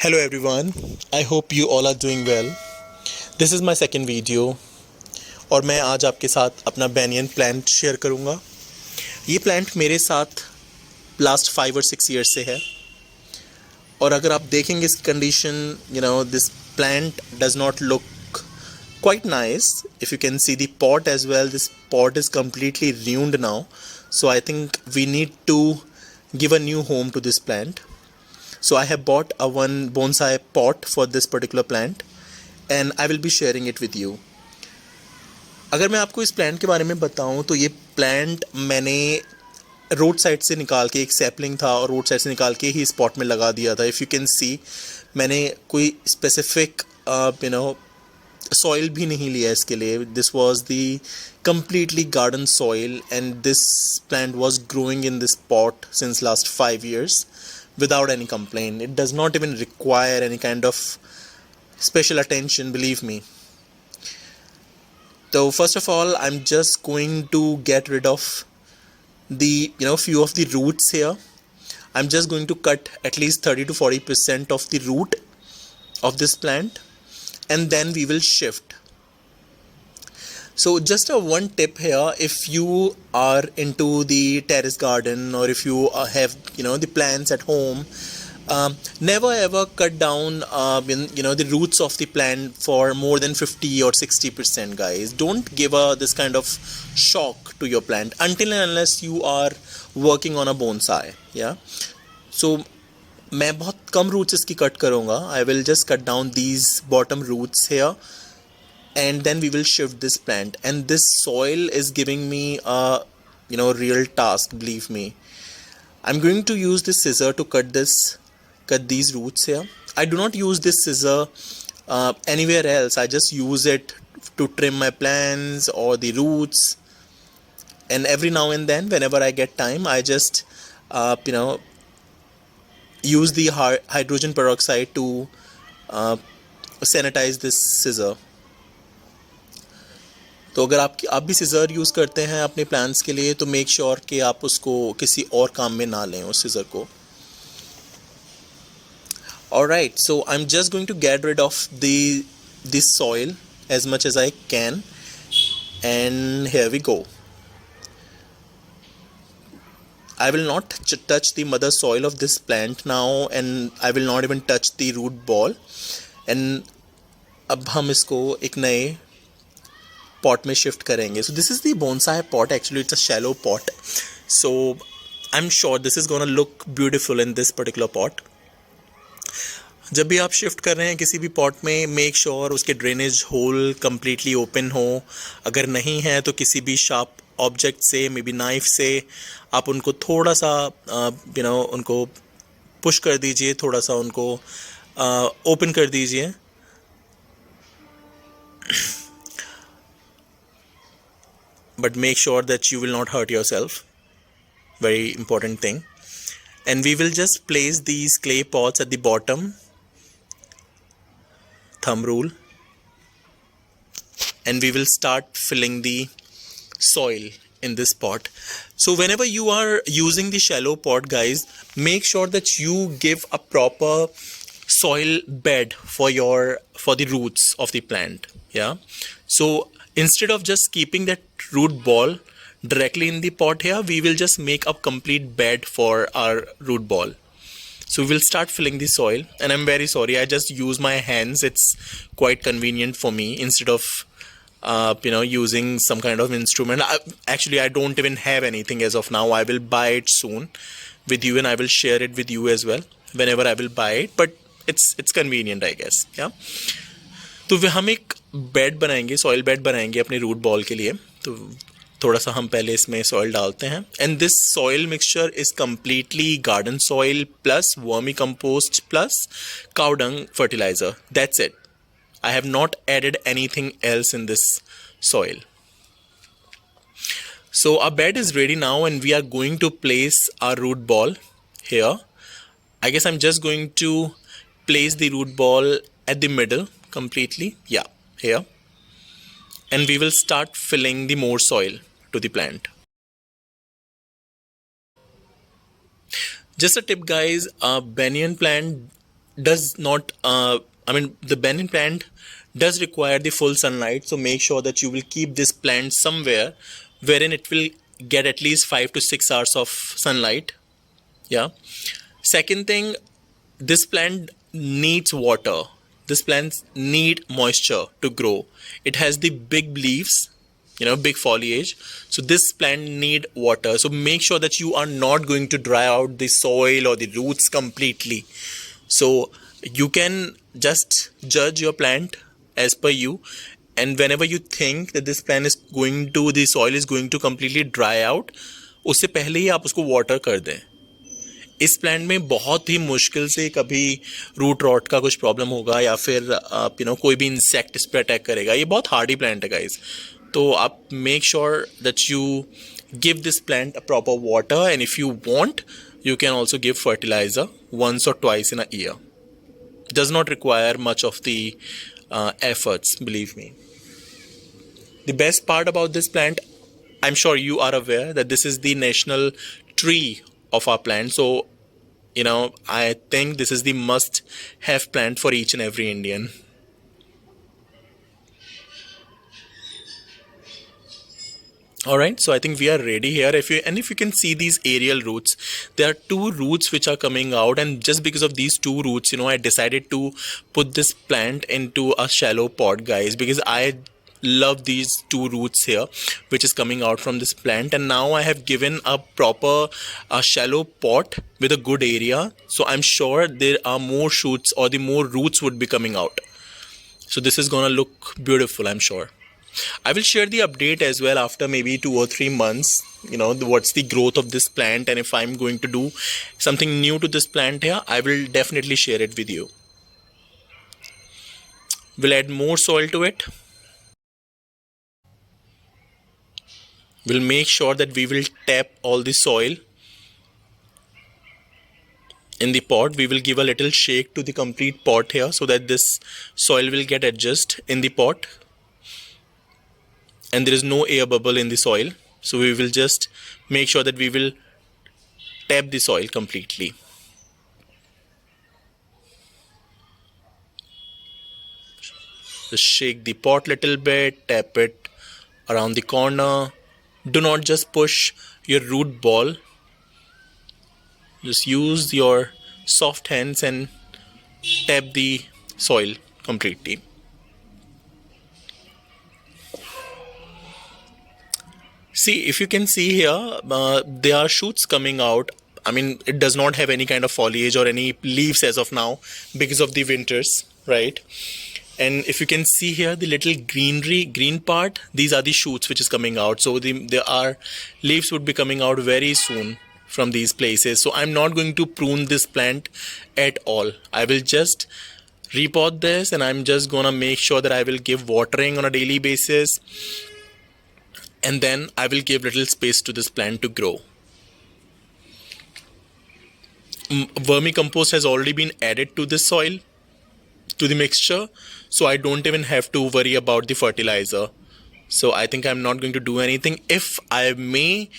Hello everyone, I hope you all are doing well. This is my second video और मैं आज आपके साथ अपना बैनियन प्लांट शेयर करूँगा। ये प्लांट मेरे साथ लास्ट 5 और 6 ईयर्स से है और अगर आप देखेंगे इसकी condition, this plant does not look quite nice. If you can see the pot as well, this pot is completely ruined now. So I think we need to give a new home to this plant. So I have bought a one bonsai pot for this particular plant and I will be sharing it with you. अगर मैं आपको इस plant के बारे में बताऊं तो ये प्लांट मैंने रोड साइड से निकाल के, एक सैपलिंग था और रोड साइड से निकाल के ही इस पॉट में लगा दिया था. इफ़ यू कैन सी, मैंने कोई स्पेसिफिक सॉइल भी नहीं लिया इसके लिए. This was the completely garden soil and this plant was growing in this pot since last 5 years without any complaint. It does not even require any kind of special attention, believe me. So first of all, I'm just going to get rid of the few of the roots here. I'm just going to cut at least 30 to 40% of the root of this plant and then we will shift. So just a one tip here, if you are into the terrace garden or if you have the plants at home, never ever cut down the roots of the plant for more than 50 or 60%, guys. Don't give this kind of shock to your plant until and unless you are working on a bonsai. Yeah, so मैं बहुत कम roots इसकी cut करूँगा. I will just cut down these bottom roots here and then we will shift this plant, and this soil is giving me a real task, believe me. I'm going to use this scissor to cut these roots here. I do not use this scissor anywhere else. I just use it to trim my plants or the roots, and every now and then whenever I get time I just use the hydrogen peroxide to sanitize this scissor. तो अगर आप भी scissor use करते हैं अपने plants के लिए तो मेक श्योर कि आप उसको किसी और काम में ना लें उस सीज़र को. Alright, so I'm just going to get rid of this soil as much as I can, and here we go. I will not touch the mother soil of this plant now and I will not even touch the root ball. And अब हम इसको एक नए pot में shift करेंगे. So this is the bonsai pot. Actually it's a shallow pot, so I'm sure this is gonna look beautiful in this particular pot. जब भी आप शिफ्ट कर रहे हैं किसी भी पॉट में, मेक श्योर उसके ड्रेनेज होल कम्प्लीटली ओपन हो. अगर नहीं है तो किसी भी शार्प ऑब्जेक्ट से, मे बी नाइफ से, आप उनको थोड़ा सा उनको पुश कर दीजिए, थोड़ा सा उनको ओपन कर दीजिए. But make sure that you will not hurt yourself. Very important thing. And we will just place these clay pots at the bottom. Thumb rule. And we will start filling the soil in this pot. So whenever you are using the shallow pot, guys, make sure that you give a proper soil bed for the roots of the plant. Yeah. So instead of just keeping that root ball directly in the pot here, we will just make a complete bed for our root ball. So we will start filling the soil, and I'm very sorry, I just use my hands. It's quite convenient for me instead of using some kind of instrument. Actually I don't even have anything as of now. I will buy it soon with you and I will share it with you as well whenever I will buy it, but it's convenient, I guess. Yeah. तो हम एक bed बनाएंगे, soil bed बनाएंगे अपने root ball के लिए. तो थोड़ा सा हम पहले इसमें सॉइल डालते हैं. And this soil mixture is completely garden soil plus vermicompost plus cow dung fertiliser. That's it. I have not added anything else in this soil. So our bed is ready now and we are going to place our root ball here. I guess I'm just going to place the root ball at the middle completely. Yeah, here. And we will start filling the more soil to the plant. Just a tip, guys, a banyan plant does not, the banyan plant does require the full sunlight. So make sure that you will keep this plant somewhere wherein it will get at least 5 to 6 hours of sunlight. Yeah. Second thing, this plant needs water. This plant need moisture to grow. It has the big leaves, big foliage. So this plant need water. So make sure that you are not going to dry out the soil or the roots completely. So you can just judge your plant as per you, and whenever you think that this plant is going to, the soil is going to completely dry out, उससे पहले ही आप उसको water कर दें. इस plant में बहुत ही मुश्किल से कभी रूट रॉट का कुछ प्रॉब्लम होगा या फिर आप कोई भी इंसेक्ट इस पर अटैक करेगा. ये बहुत हार्डी प्लांट है गाइस. तो आप make sure that you give this plant a proper water, and if you want, you can also give fertilizer once or twice in a year. Does not require much of the efforts, believe me. The best part about this plant, I'm sure you are aware that this is the national tree of our plant. So I think this is the must have plant for each and every Indian. All right, so I think we are ready here. If you can see these aerial roots, there are two roots which are coming out, and just because of these two roots, I decided to put this plant into a shallow pot, guys, because I love these two roots here which is coming out from this plant. And now I have given a proper shallow pot with a good area, so I'm sure there are more shoots or the more roots would be coming out. So this is gonna look beautiful, I'm sure. I will share the update as well after maybe 2 or 3 months, what's the growth of this plant, and if I'm going to do something new to this plant here, I will definitely share it with you. We'll add more soil to it. We'll make sure that we will tap all the soil in the pot. We will give a little shake to the complete pot here so that this soil will get adjusted in the pot. And there is no air bubble in the soil, so we will just make sure that we will tap the soil completely. Just shake the pot little bit, tap it around the corner. Do not just push your root ball. Just use your soft hands and tap the soil completely. See, if you can see here, there are shoots coming out. It does not have any kind of foliage or any leaves as of now because of the winters, right? And if you can see here, the little green part, these are the shoots which is coming out. So there are leaves would be coming out very soon from these places. So I'm not going to prune this plant at all. I will just repot this, and I'm just gonna make sure that I will give watering on a daily basis. And then I will give little space to this plant to grow. Vermicompost has already been added to this soil, to the mixture, so I don't even have to worry about the fertilizer. So I think I'm not going to do anything. If I may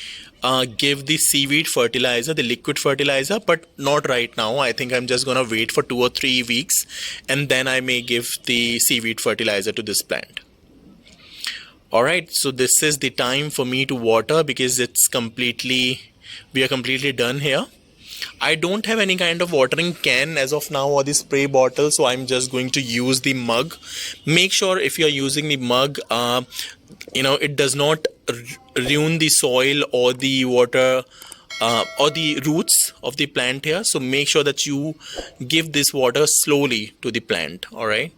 give the seaweed fertilizer, the liquid fertilizer, but not right now. I think I'm just gonna wait for 2 or 3 weeks, and then I may give the seaweed fertilizer to this plant. Alright, so this is the time for me to water because we are completely done here. I don't have any kind of watering can as of now or the spray bottle, so I'm just going to use the mug. Make sure if you're using the mug, it does not ruin the soil or the water or the roots of the plant here. So make sure that you give this water slowly to the plant. Alright.